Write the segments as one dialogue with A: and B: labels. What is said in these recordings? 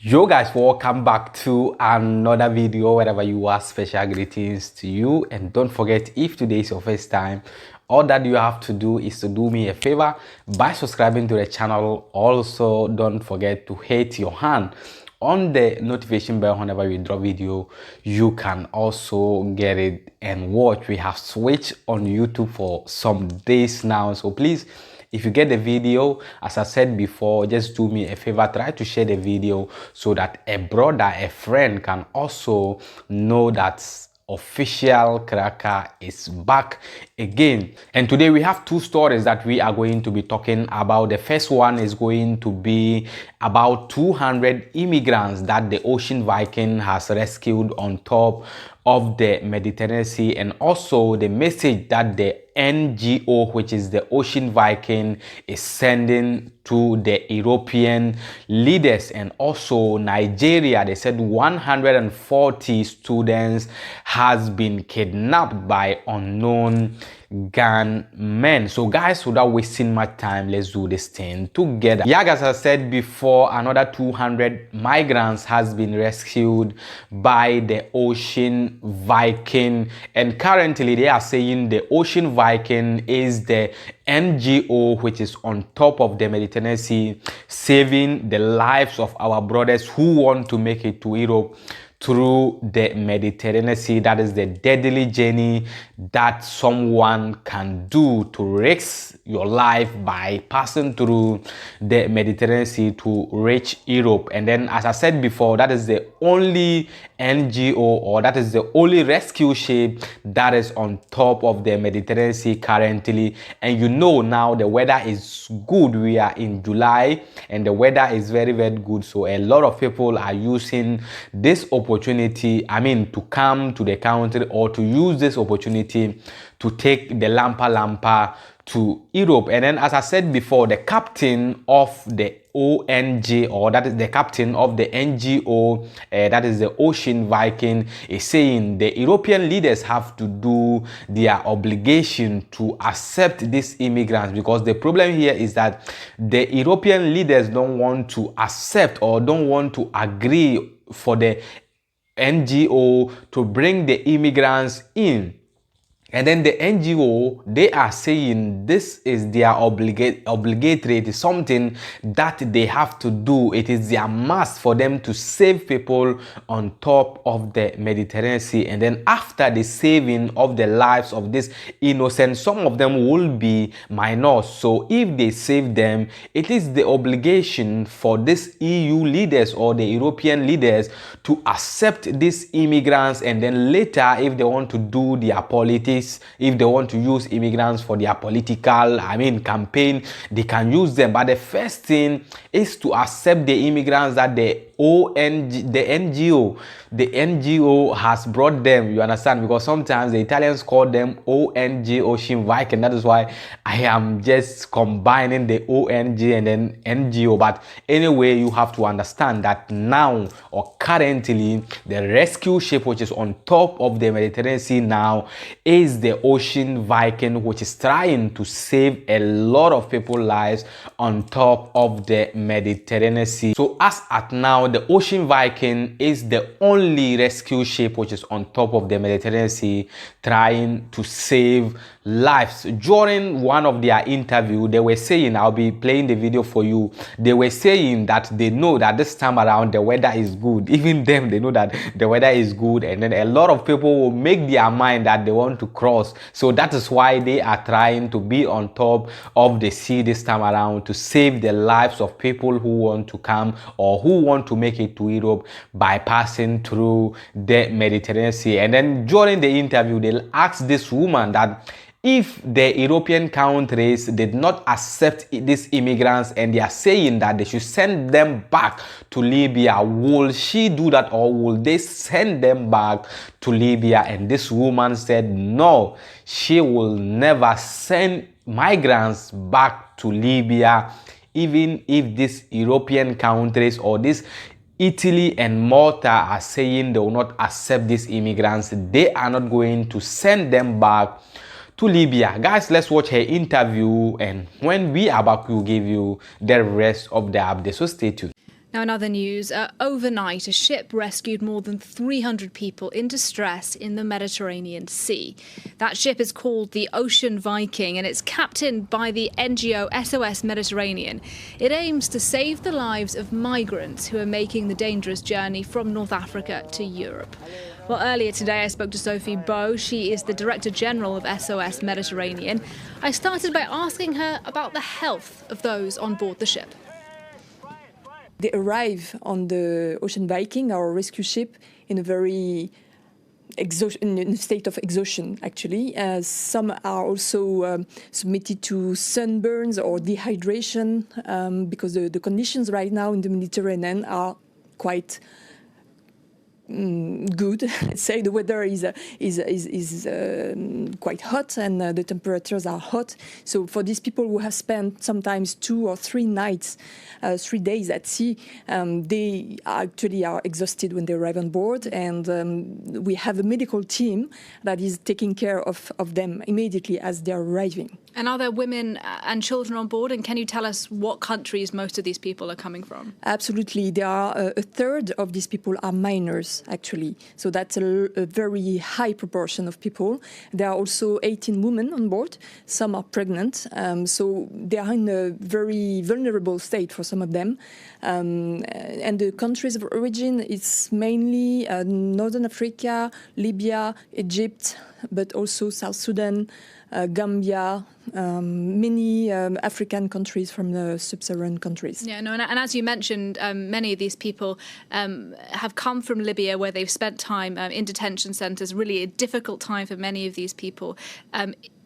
A: Yo guys, welcome back to another video. Wherever you are, special greetings to you, and don't forget, if today is your first time, all that you have to do is to do me a favor by subscribing to the channel. Also, don't forget to hit your hand on the notification bell whenever we drop video. You can also get it and watch. We have switched on YouTube for some days now, so please, if you get the video, as I said before, just do me a favor, try to share the video so that a brother, a friend can also know that official cracker is back again. And today we have two stories that we are going to be talking about. The first one is going to be about 200 immigrants that the Ocean Viking has rescued on top of the Mediterranean Sea, and also the message that the NGO, which is the Ocean Viking, is sending to the European leaders. And also Nigeria, they said 140 students has been kidnapped by unknown gunmen. So guys, without wasting much time, let's do this thing together. Yeah guys, as I said before, another 200 migrants has been rescued by the Ocean Viking, and currently they are saying the Ocean Viking is the NGO which is on top of the Mediterranean Sea, saving the lives of our brothers who want to make it to Europe through the Mediterranean Sea. That is the deadly journey that someone can do to risk your life by passing through the Mediterranean Sea to reach Europe. And then, as I said before, that is the only NGO, or that is the only rescue ship that is on top of the Mediterranean Sea currently. And you know, now the weather is good. We are in July and the weather is very good, so a lot of people are using this opportunity, to come to the country, or to use this opportunity to take the Lampa to Europe. And then, as I said before, the captain of the ONG, or that is the captain of the NGO, that is the Ocean Viking, is saying the European leaders have to do their obligation to accept these immigrants, because the problem here is that the European leaders don't want to accept or don't want to agree for the NGO to bring the immigrants in. And then the NGO, they are saying this is their obligatory. It is something that they have to do. It is their must for them to save people on top of the Mediterranean Sea. And then after the saving of the lives of this innocent, some of them will be minors. So if they save them, it is the obligation for these EU leaders or the European leaders to accept these immigrants. And then later, if they want to do their politics, if they want to use immigrants for their political campaign, they can use them. But the first thing is to accept the immigrants that the NGO has brought them. You understand? Because sometimes the Italians call them ONG, Ocean Viking. That is why I am just combining the ONG and then NGO. But anyway, you have to understand that now, or currently, the rescue ship which is on top of the Mediterranean Sea now is the Ocean Viking, which is trying to save a lot of people's lives on top of the Mediterranean Sea. So as at now, the Ocean Viking is the only rescue ship which is on top of the Mediterranean Sea trying to save lives. During one of their interview, they were saying, I'll be playing the video for you, they were saying that they know that this time around the weather is good. Even them, they know that the weather is good, and then a lot of people will make their mind that they want to cross. So that is why they are trying to be on top of the sea this time around to save the lives of people who want to come or who want to make it to Europe by passing through the Mediterranean Sea. And then during the interview, they asked this woman that if the European countries did not accept these immigrants and they are saying that they should send them back to Libya, will she do that, or will they send them back to Libya? And this woman said no, she will never send migrants back to Libya, even if these European countries or this Italy and Malta are saying they will not accept these immigrants. They are not going to send them back to Libya. Guys, let's watch her interview, and when we are back, we'll give you the rest of the update. So stay tuned.
B: Now, in other news, overnight, a ship rescued more than 300 people in distress in the Mediterranean Sea. That ship is called the Ocean Viking, and it's captained by the NGO SOS Mediterranean. It aims to save the lives of migrants who are making the dangerous journey from North Africa to Europe. Well, earlier today I spoke to Sophie Beau. She is the Director General of SOS Mediterranean. I started by asking her about the health of those on board the ship.
C: They arrive on the Ocean Viking, our rescue ship, in a very in a state of exhaustion, actually. Some are also submitted to sunburns or dehydration because the conditions right now in the Mediterranean are quite good. Let's say the weather is quite hot and the temperatures are hot. So for these people who have spent sometimes 2 or 3 nights, 3 days at sea, they actually are exhausted when they arrive on board. And we have a medical team that is taking care of them immediately as they are arriving.
B: And are there women and children on board? And can you tell us what countries most of these people are coming from?
C: Absolutely. There are a third of these people are minors, actually. So that's a very high proportion of people. There are also 18 women on board. Some are pregnant. So they are in a very vulnerable state for some of them. And the countries of origin, it's mainly Northern Africa, Libya, Egypt, but also South Sudan, Gambia, many African countries from the sub-Saharan countries.
B: Yeah, no, and as you mentioned, many of these people have come from Libya, where they've spent time in detention centres, really a difficult time for many of these people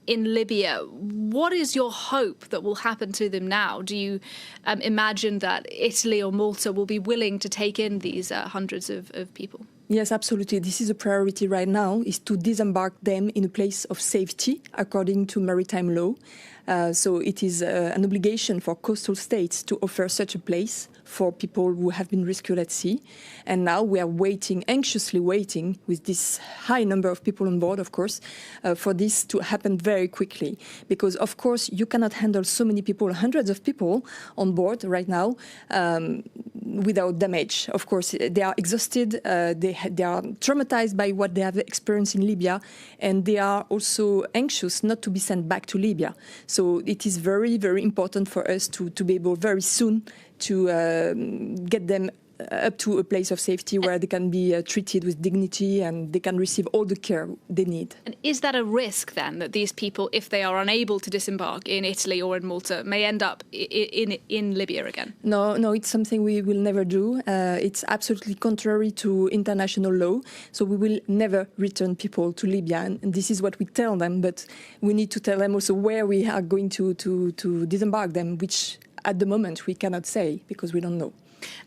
B: in Libya. What is your hope that will happen to them now? Do you imagine that Italy or Malta will be willing to take in these hundreds of people?
C: Yes, absolutely. This is a priority right now, is to disembark them in a place of safety according to maritime law. So it is an obligation for coastal states to offer such a place for people who have been rescued at sea. And now we are waiting, anxiously waiting, with this high number of people on board, of course, for this to happen very quickly. Because, of course, you cannot handle so many people, hundreds of people on board right now, without damage. Of course, they are exhausted, they are traumatized by what they have experienced in Libya, and they are also anxious not to be sent back to Libya. So it is very, very important for us to be able very soon to get them up to a place of safety where they can be treated with dignity and they can receive all the care they need.
B: And is that a risk then, that these people, if they are unable to disembark in Italy or in Malta, may end up in Libya again?
C: No, it's something we will never do. It's absolutely contrary to international law. So we will never return people to Libya. And this is what we tell them, but we need to tell them also where we are going to disembark them, which at the moment we cannot say because we don't know.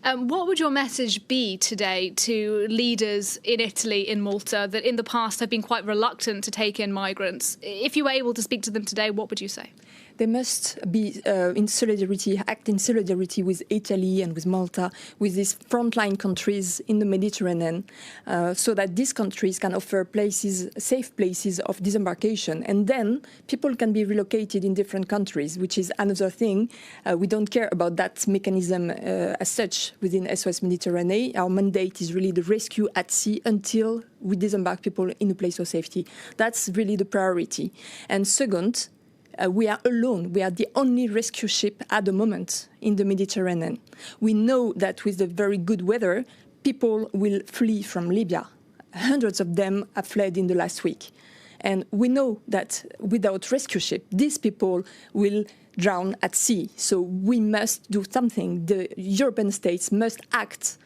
B: What would your message be today to leaders in Italy, in Malta, that in the past have been quite reluctant to take in migrants? If you were able to speak to them today, what would you say?
C: They must be in solidarity, act in solidarity with Italy and with Malta, with these frontline countries in the Mediterranean, so that these countries can offer places, safe places of disembarkation. And then people can be relocated in different countries, which is another thing. We don't care about that mechanism as such within SOS Mediterranean. Our mandate is really the rescue at sea until we disembark people in a place of safety. That's really the priority. And second, we are alone. We are the only rescue ship at the moment in the Mediterranean. We know that with the very good weather, people will flee from Libya. Hundreds of them have fled in the last week. And we know that without rescue ship, these people will drown at sea. So we must do something. The European states must act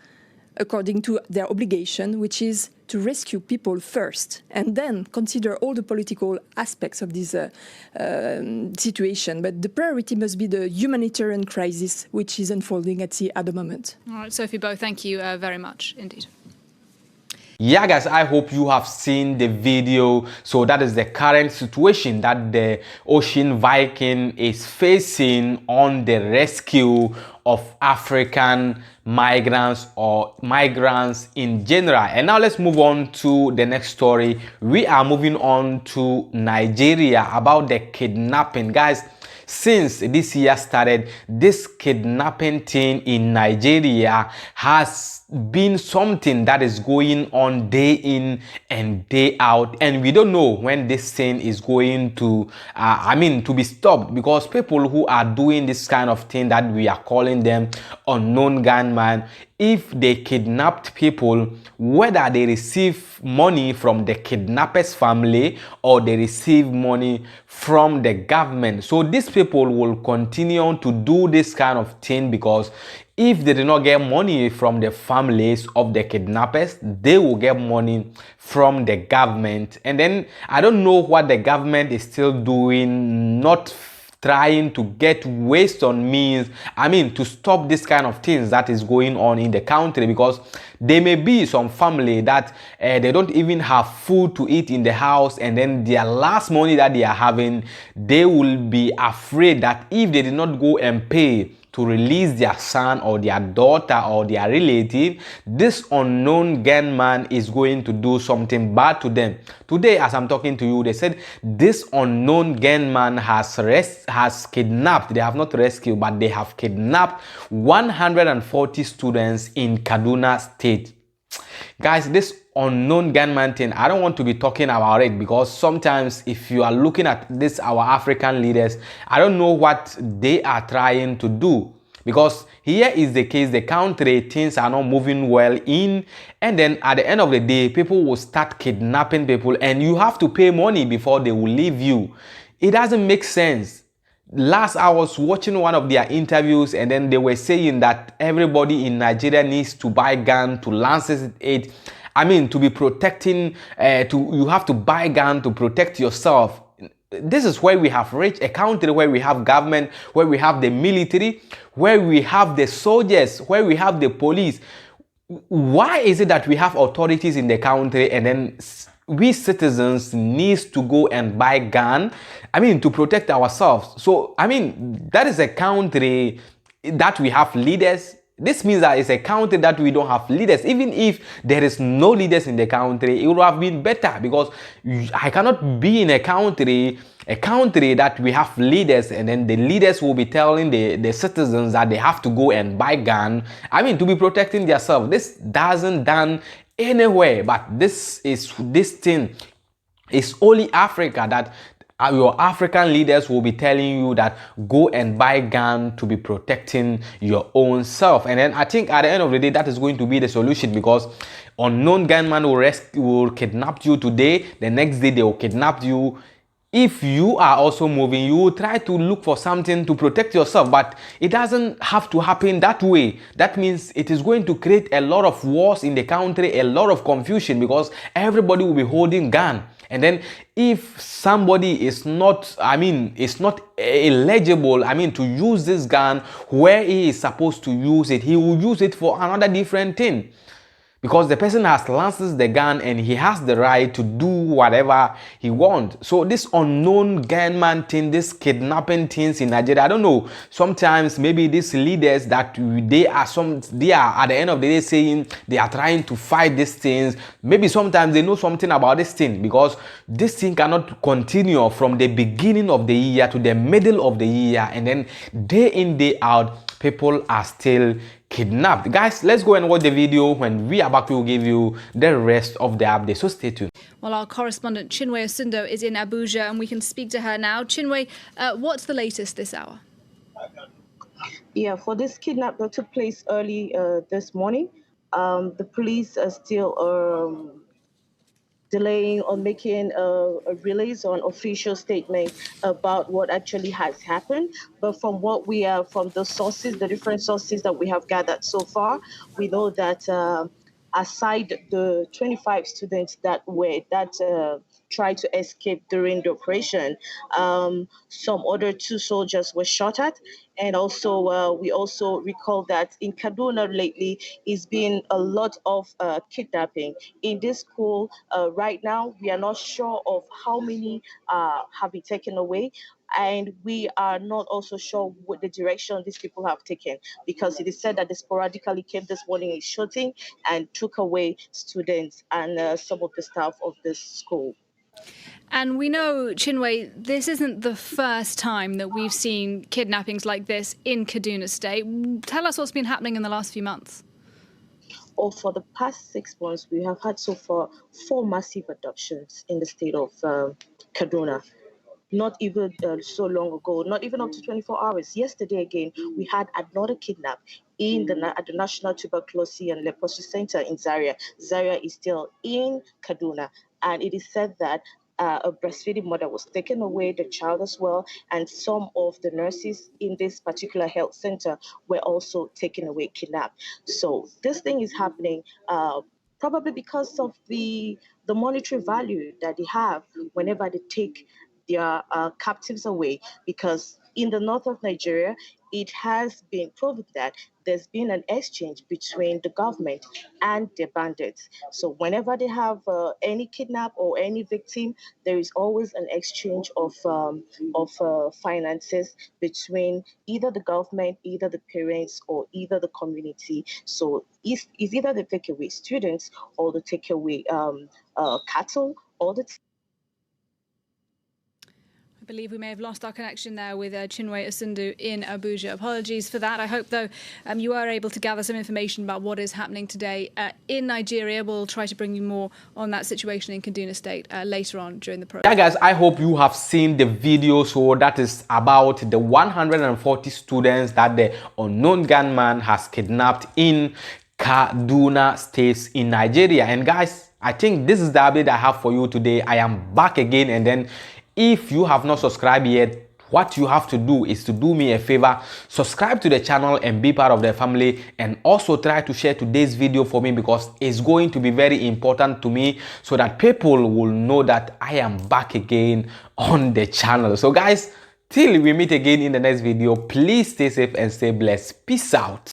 C: according to their obligation, which is to rescue people first and then consider all the political aspects of this situation. But the priority must be the humanitarian crisis which is unfolding at sea at the moment.
B: All right, Sophie Beau, thank you very much indeed.
A: Yeah, guys, I hope you have seen the video. So that is the current situation that the Ocean Viking is facing on the rescue of African migrants or migrants in general. And now let's move on to the next story. We are moving on to Nigeria about the kidnapping. Guys, since this year started, this kidnapping thing in Nigeria has been something that is going on day in and day out, and we don't know when this thing is going to to be stopped, because people who are doing this kind of thing that we are calling them unknown gunmen, if they kidnapped people, whether they receive money from the kidnapper's family or they receive money from the government, so these people will continue to do this kind of thing, because if they do not get money from the families of the kidnappers, they will get money from the government. And then I don't know what the government is still doing, not trying to get ways on means, to stop this kind of things that is going on in the country, because there may be some family that they don't even have food to eat in the house, and then their last money that they are having, they will be afraid that if they did not go and pay to release their son or their daughter or their relative, this unknown gunman is going to do something bad to them. Today, as I'm talking to you, they said this unknown gunman has kidnapped, they have not rescued, but they have kidnapped 140 students in Kaduna State. Guys, this unknown gunman thing, I don't want to be talking about it, because sometimes if you are looking at this, our African leaders, I don't know what they are trying to do, because here is the case, the country, things are not moving well in, and then at the end of the day, people will start kidnapping people, and you have to pay money before they will leave you. It doesn't make sense. Last, I was watching one of their interviews, and then they were saying that everybody in Nigeria needs to buy gun to lances it. To be protecting, you have to buy gun to protect yourself. This is where we have reached a country where we have government, where we have the military, where we have the soldiers, where we have the police. Why is it that we have authorities in the country, and then we citizens needs to go and buy gun, to protect ourselves? So, that is a country that we have leaders. This means that it's a country that we don't have leaders. Even if there is no leaders in the country, it would have been better, because I cannot be in a country that we have leaders, and then the leaders will be telling the citizens that they have to go and buy gun, to be protecting themselves. This doesn't done anywhere, but this thing is only Africa, that your African leaders will be telling you that go and buy gun to be protecting your own self. And then I think at the end of the day, that is going to be the solution, because unknown gunman will kidnap you today, the next day they will kidnap you. If you are also moving, you will try to look for something to protect yourself, but it doesn't have to happen that way. That means it is going to create a lot of wars in the country, a lot of confusion, because everybody will be holding gun. And then if somebody is not, is not eligible, to use this gun where he is supposed to use it, he will use it for another different thing. Because the person has licensed the gun and he has the right to do whatever he wants. So this unknown gunman thing, this kidnapping things in Nigeria, I don't know. Sometimes maybe these leaders that they are at the end of the day saying they are trying to fight these things. Maybe sometimes they know something about this thing, because this thing cannot continue from the beginning of the year to the middle of the year, and then day in, day out, people are still kidnapped. Guys, let's go and watch the video. When we are back, we will give you the rest of the update, so stay tuned.
B: Well, our correspondent Chinwe Osundo is in Abuja, and we can speak to her now. Chinwe, what's the latest this hour?
D: Yeah, for this kidnap that took place early this morning, the police are still delaying on making a release on official statement about what actually has happened. But from what we are, from the sources, the different sources that we have gathered so far, we know that aside the 25 students that tried to escape during the operation, some other 2 soldiers were shot at. And also, we also recall that in Kaduna lately, it's been a lot of kidnapping. In this school right now, we are not sure of how many have been taken away. And we are not also sure what the direction these people have taken, because it is said that they sporadically came this morning in shooting and took away students and some of the staff of this school.
B: And we know, Chinwe, this isn't the first time that we've seen kidnappings like this in Kaduna State. Tell us what's been happening in the last few months.
D: Or for the past 6 months, we have had so far 4 massive abductions in the state of Kaduna. Not even so long ago, not even up to 24 hours. Yesterday again, we had another kidnap at the National Tuberculosis and Leprosy Center in Zaria. Zaria is still in Kaduna, and it is said that a breastfeeding mother was taken away, the child as well, and some of the nurses in this particular health center were also taken away, kidnapped. So this thing is happening probably because of the monetary value that they have whenever they take their captives away, because in the north of Nigeria, it has been proven that there's been an exchange between the government and the bandits. So whenever they have any kidnap or any victim, there is always an exchange of finances between either the government, either the parents, or either the community. So it's either they take away students or they take away cattle or the
B: I believe we may have lost our connection there with Chinwe Osundu in Abuja. Apologies for that. I hope, though, you are able to gather some information about what is happening today in Nigeria. We'll try to bring you more on that situation in Kaduna State later on during the program.
A: Yeah, guys, I hope you have seen the video. So that is about the 140 students that the unknown gunman has kidnapped in Kaduna State in Nigeria. And guys, I think this is the update I have for you today. I am back again, and then if you have not subscribed yet, what you have to do is to do me a favor, subscribe to the channel and be part of the family, and also try to share today's video for me, because it's going to be very important to me, so that people will know that I am back again on the channel. So guys, till we meet again in the next video, please stay safe and stay blessed. Peace out.